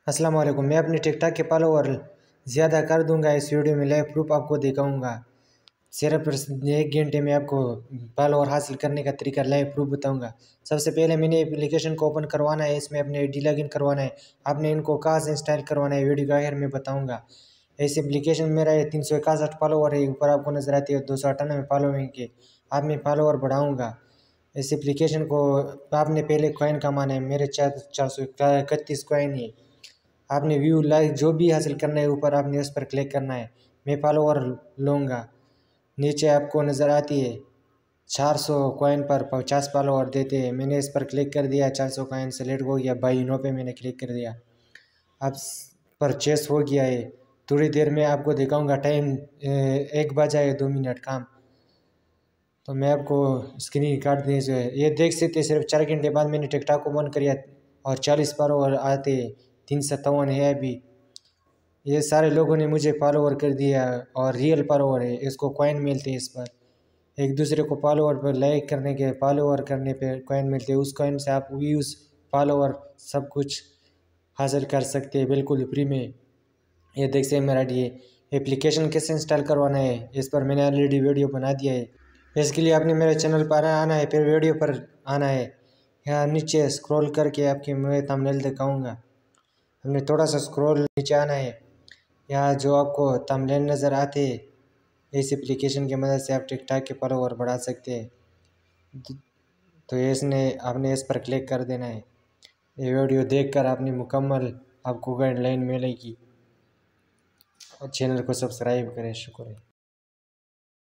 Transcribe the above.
अस्सलाम वालेकुम। मैं अपनी टिकटॉक के फॉलोवर ज़्यादा कर दूंगा। इस वीडियो में लाइव प्रूफ आपको दिखाऊंगा। सिर्फ 1 घंटे में आपको फॉलोवर हासिल करने का तरीका लाइव प्रूफ बताऊंगा। सबसे पहले मैंने एप्लीकेशन को ओपन करवाना है, इसमें अपने आईडी लॉगिन करवाना है। आपने इनको कहाँ से इंस्टॉल करवाना है वीडियो के आखिर में बताऊँगा। इस एप्लीकेशन मेरा 361 फॉलोवर है, ऊपर आपको नजर आती है 298 फॉलोइंग के। आप मैं फॉलोवर बढ़ाऊँगा। इस एप्लीकेशन को आपने पहले कॉइन कमाना है। मेरे 431 कॉइन है। आपने व्यू लाइक जो भी हासिल करना है, ऊपर आपने उस पर क्लिक करना है। मैं फॉलोवर लूँगा। नीचे आपको नज़र आती है 400 कॉइन पर 50 फॉलोवर देते हैं। मैंने इस पर क्लिक कर दिया, 400 कॉइन सेलेक्ट हो गया। बाई नो पे मैंने क्लिक कर दिया। अब परचेस हो गया है। थोड़ी देर में आपको दिखाऊंगा। टाइम 1 बजा है 2 मिनट काम। तो मैं आपको स्क्रीन काट दीजिए। ये देख सकते सिर्फ 4 घंटे बाद मैंने टिकटॉक को बंद किया और 40 फॉलोवर आते 357 है अभी। ये सारे लोगों ने मुझे फॉलोवर कर दिया और रियल फॉलोवर है। इसको कॉइन मिलते हैं। इस पर एक दूसरे को फॉलोवर पर लाइक करने के फॉलोवर करने पे कॉइन मिलते हैं। उस कॉइन से आप व्यूज़ फॉलोवर सब कुछ हासिल कर सकते हैं बिल्कुल फ्री में। ये देख सकते मेरा ये एप्लीकेशन कैसे इंस्टॉल करवाना है, इस पर मैंने ऑलरेडी वीडियो बना दिया है। इसके लिए आपने मेरे चैनल पर आना है, फिर वीडियो पर आना है। यहाँ नीचे स्क्रॉल करके आपकी मैं थंबनेल दिखाऊंगा। हमने थोड़ा सा स्क्रॉल नीचे आना है। यहाँ जो आपको थंबनेल नज़र आते हैं, इस एप्लीकेशन की मदद से आप टिकटॉक के फॉलोवर बढ़ा सकते हैं। तो इसने आपने इस पर क्लिक कर देना है। ये वीडियो देखकर आपने मुकम्मल आपको गाइडलाइन मिलेगी। और चैनल को सब्सक्राइब करें। शुक्रिया।